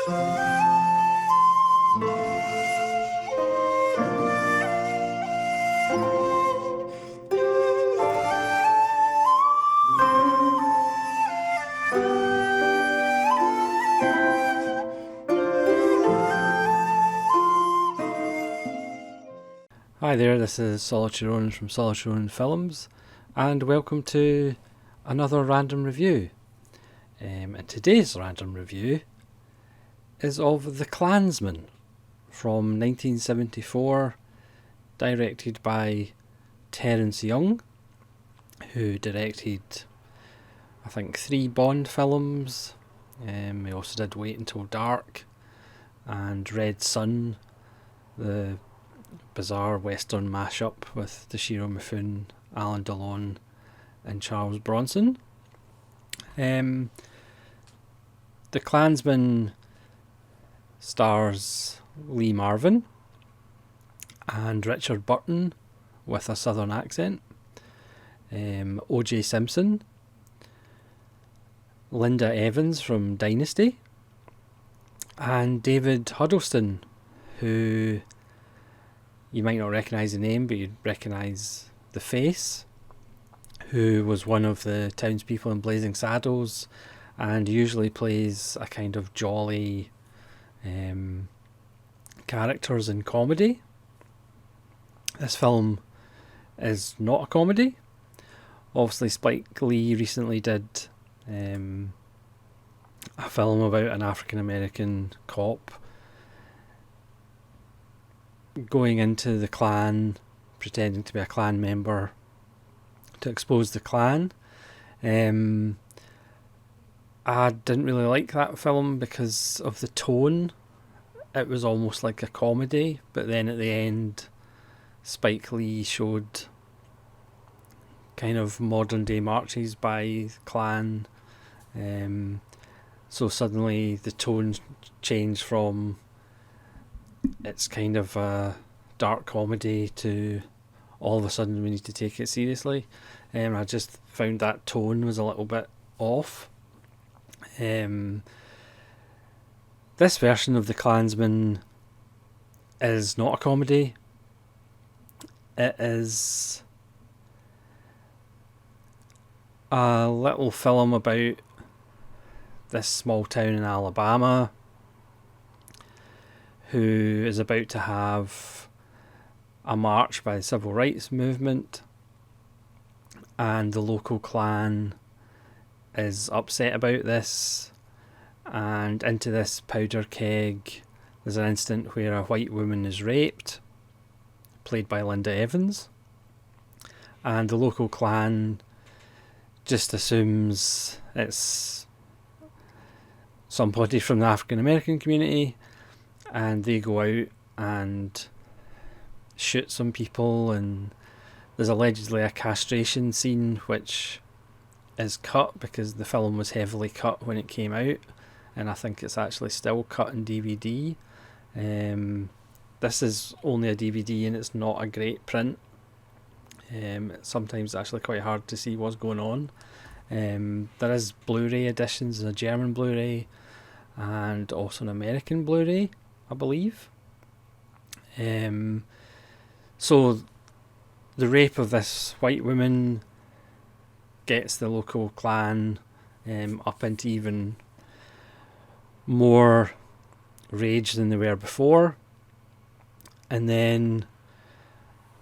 Hi there, this is Solitary Orange from Solitary Orange Films, and welcome to another random review. And today's random review is of The Klansman from 1974, directed by Terence who directed, I think, 3 Bond films. He also did Wait Until Dark and Red Sun, the bizarre western mashup with Toshiro Mifune, Alan Delon and Charles Bronson. The Klansman stars Lee Marvin and Richard Burton with a southern accent, O.J. Simpson, Linda Evans from Dynasty, and David Huddleston, who you might not recognise the name, but you'd recognise the face, who was one of the townspeople in Blazing Saddles and usually plays a kind of jolly characters in comedy. This film is not a comedy. Obviously, Spike Lee recently did a film about an African American cop going into the Klan, pretending to be a Klan member to expose the Klan. I didn't really like that film because of the tone. It was almost like a comedy, but then at the end Spike Lee showed kind of modern day marches by Klan, so suddenly the tone changed from it's kind of a dark comedy to all of a sudden we need to take it seriously. I just found that tone was a little bit off. This version of The Klansman is not a comedy. It is a little film about this small town in Alabama who is about to have a march by the civil rights movement, and the local Klan is upset about this, and into this powder keg there's an incident where a white woman is raped, played by Linda Evans, and the local Klan just assumes it's somebody from the African American community, and they go out and shoot some people, and there's allegedly a castration scene which is cut because the film was heavily cut when it came out, and I think it's actually still cut in DVD. This is only a DVD and it's not a great print. Sometimes it's actually quite hard to see what's going on. There is Blu-ray editions, a German Blu-ray and also an American Blu-ray, I believe. So the rape of this white woman gets the local Klan up into even more rage than they were before. And then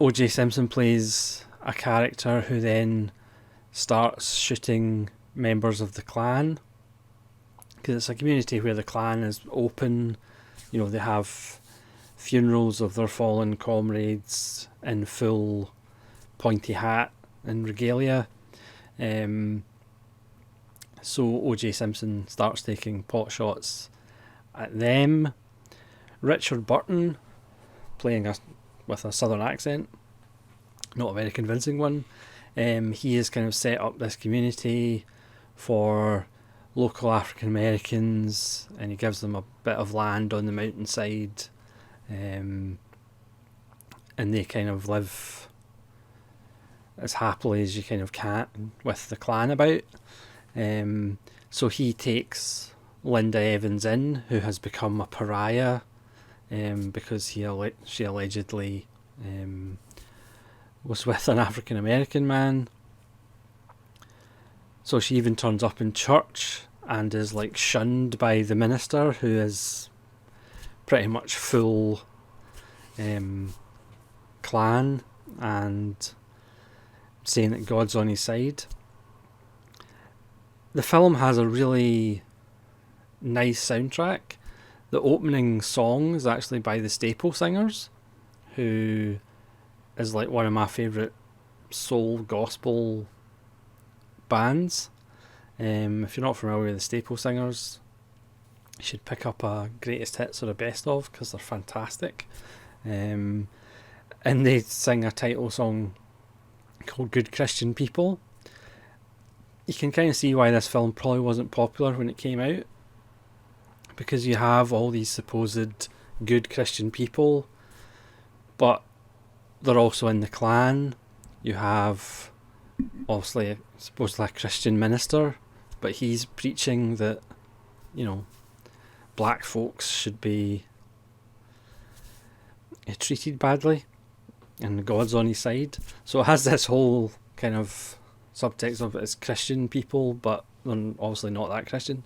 O.J. Simpson plays a character who then starts shooting members of the Klan, because it's a community where the Klan is open. You know, they have funerals of their fallen comrades in full pointy hat and regalia. So O.J. Simpson starts taking pot shots at them. Richard Burton, playing with a southern accent, not a very convincing one. He has kind of set up this community for local African Americans, and he gives them a bit of land on the mountainside, and they kind of live as happily as you kind of can with the Klan about. So he takes Linda Evans in, who has become a pariah because she allegedly was with an African American man. So she even turns up in church and is like shunned by the minister, who is pretty much full Klan and saying that God's on his side. The film has a really nice soundtrack. The opening song is actually by the Staple Singers, who is like one of my favourite soul gospel bands. If you're not familiar with the Staple Singers, you should pick up a greatest hits or a best of, because they're fantastic. And they sing a title song called Good Christian People. You can kind of see why this film probably wasn't popular when it came out, because you have all these supposed good Christian people, but they're also in the Klan. You have obviously supposedly a Christian minister, but he's preaching that, you know, black folks should be treated badly and God's on his side. So it has this whole kind of subtext of it's Christian people, but they're obviously not that Christian.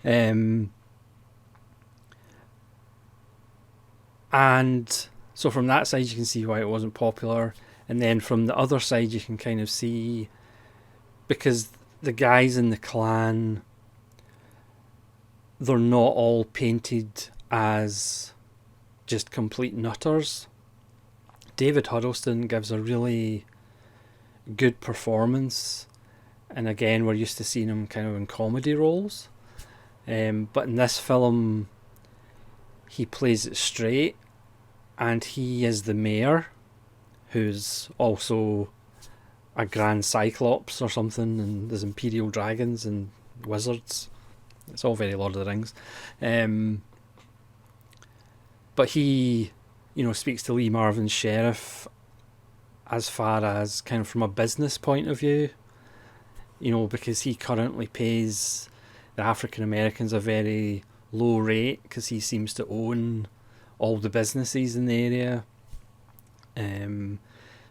And so from that side you can see why it wasn't popular, and then from the other side you can kind of see, because the guys in the Klan, they're not all painted as just complete nutters. David Huddleston gives a really good performance, and again we're used to seeing him kind of in comedy roles, but in this film he plays it straight, and he is the mayor, who's also a grand cyclops or something, and there's imperial dragons and wizards. It's all very Lord of the Rings. But he, you know, speaks to Lee Marvin's sheriff as far as kind of from a business point of view, you know, because he currently pays the African Americans a very low rate because he seems to own all the businesses in the area.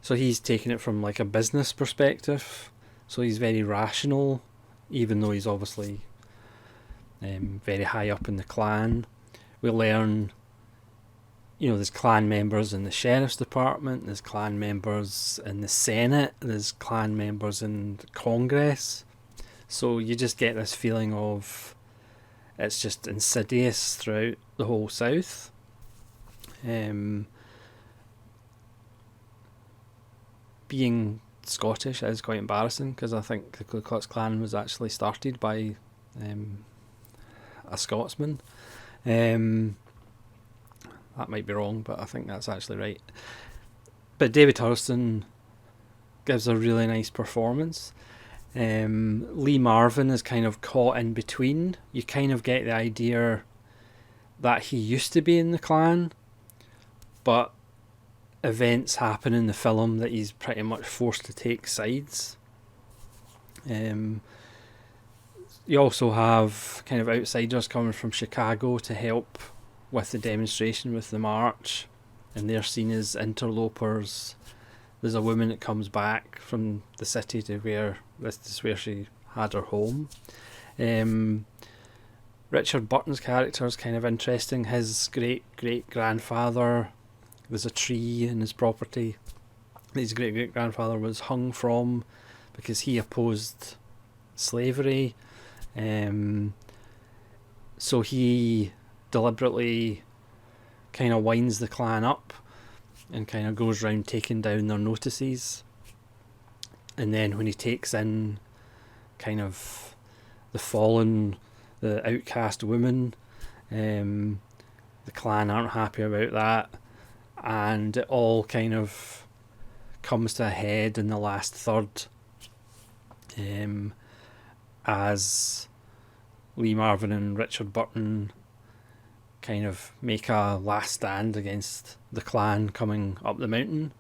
So he's taking it from like a business perspective. So he's very rational, even though he's obviously very high up in the Klan. We learn, you know, there's Klan members in the sheriff's department, there's Klan members in the Senate, there's Klan members in Congress. So you just get this feeling of it's just insidious throughout the whole South. Being Scottish is quite embarrassing, because I think the Ku Klux Klan was actually started by a Scotsman. That might be wrong, but I think that's actually right. But David Huddleston gives a really nice performance. Lee Marvin is kind of caught in between. You kind of get the idea that he used to be in the Klan, but events happen in the film that he's pretty much forced to take sides. You also have kind of outsiders coming from Chicago to help with the demonstration, with the march, and they're seen as interlopers. There's a woman that comes back from the city to where this is where she had her home. Richard Burton's character is kind of interesting. His great-great-grandfather, there's a tree in his property that his great-great-grandfather was hung from because he opposed slavery. So he deliberately kind of winds the Klan up and kind of goes around taking down their notices. And then when he takes in kind of the fallen, the outcast women, the Klan aren't happy about that, and it all kind of comes to a head in the last third, as Lee Marvin and Richard Burton kind of make a last stand against the Klan coming up the mountain.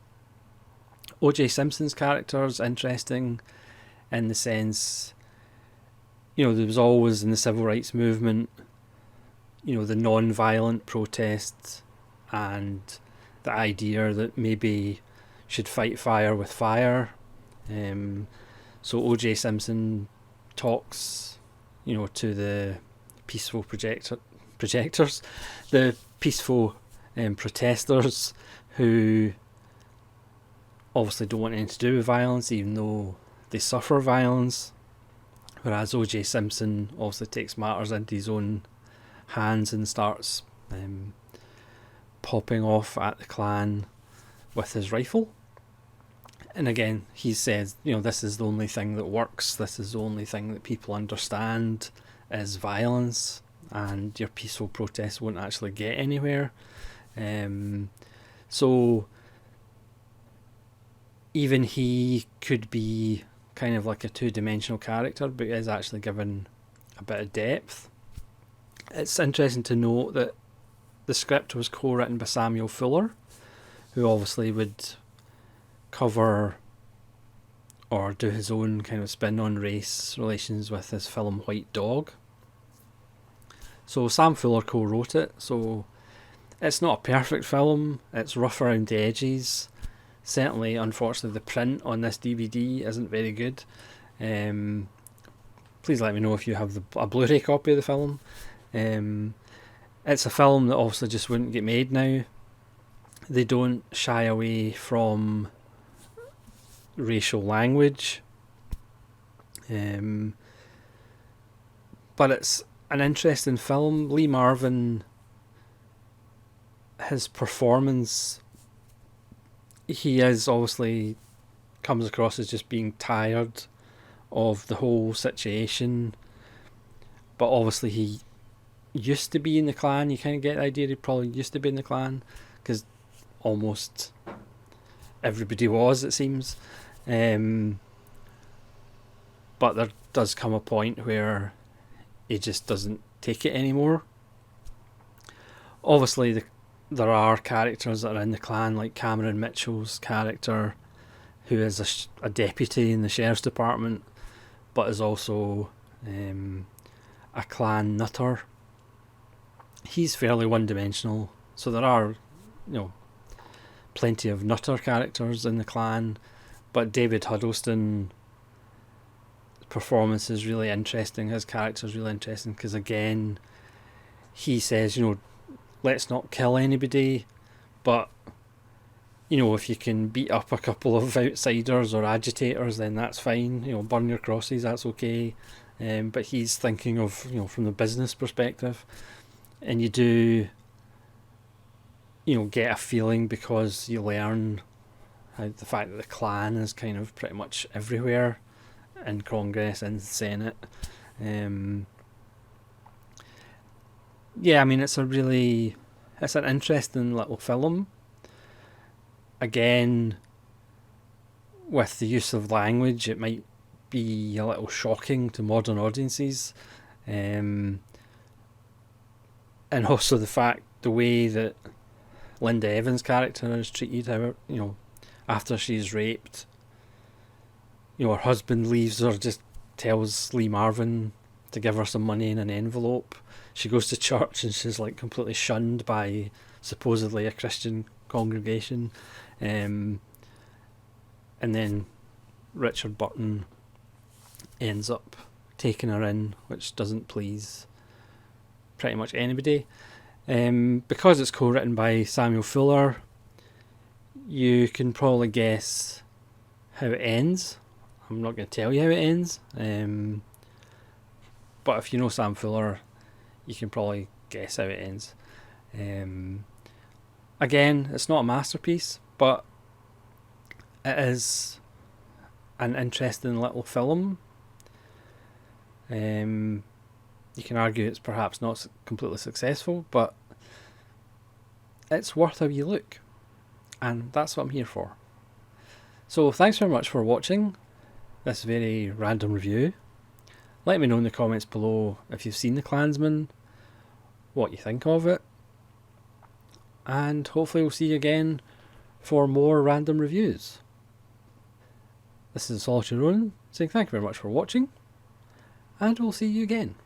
O.J. Simpson's character is interesting in the sense, you know, there was always in the civil rights movement the non-violent protests and the idea that maybe should fight fire with fire. So O.J. Simpson talks, to the peaceful projectors, the peaceful protesters who obviously don't want anything to do with violence, even though they suffer violence. Whereas O.J. Simpson obviously takes matters into his own hands and starts popping off at the Klan with his rifle. And again, he says, this is the only thing that works, this is the only thing that people understand is violence, and your peaceful protests won't actually get anywhere. So even he could be kind of like a two-dimensional character, but is actually given a bit of depth. It's interesting to note that the script was co-written by Samuel Fuller, who obviously would cover or do his own kind of spin on race relations with his film White Dog. So Sam Fuller co-wrote it, so it's not a perfect film, it's rough around the edges. Certainly, unfortunately, the print on this DVD isn't very good. Please let me know if you have a Blu-ray copy of the film. It's a film that obviously just wouldn't get made now. They don't shy away from racial language. But it's an interesting film. Lee Marvin, his performance, he is obviously comes across as just being tired of the whole situation, but obviously he used to be in the Klan. You kind of get the idea he probably used to be in the Klan, because almost everybody was, it seems. But there does come a point where he just doesn't take it anymore. Obviously there are characters that are in the Klan, like Cameron Mitchell's character, who is a deputy in the sheriff's department, but is also a Klan nutter. He's fairly one-dimensional, so there are, plenty of nutter characters in the Klan, but David Huddleston performance is really interesting, his character is really interesting, because again, he says, let's not kill anybody, but if you can beat up a couple of outsiders or agitators, then that's fine. Burn your crosses, that's okay. But he's thinking of, from the business perspective, and you do, get a feeling, because you learn how the fact that the Klan is kind of pretty much everywhere in Congress and Senate. It's an interesting little film. Again, with the use of language, it might be a little shocking to modern audiences. And also the way that Linda Evans' character is treated, after she's raped, her husband leaves her, just tells Lee Marvin to give her some money in an envelope. She goes to church and she's like completely shunned by supposedly a Christian congregation. And then Richard Burton ends up taking her in, which doesn't please pretty much anybody. Because it's co-written by Samuel Fuller, you can probably guess how it ends. I'm not going to tell you how it ends, but if you know Sam Fuller, you can probably guess how it ends. Again, it's not a masterpiece, but it is an interesting little film. You can argue it's perhaps not completely successful, but it's worth a wee look, and that's what I'm here for. So thanks very much for watching this very random review. Let me know in the comments below if you've seen The Klansman, what you think of it, and hopefully we'll see you again for more random reviews. This is Solitary Ronin saying thank you very much for watching, and we'll see you again.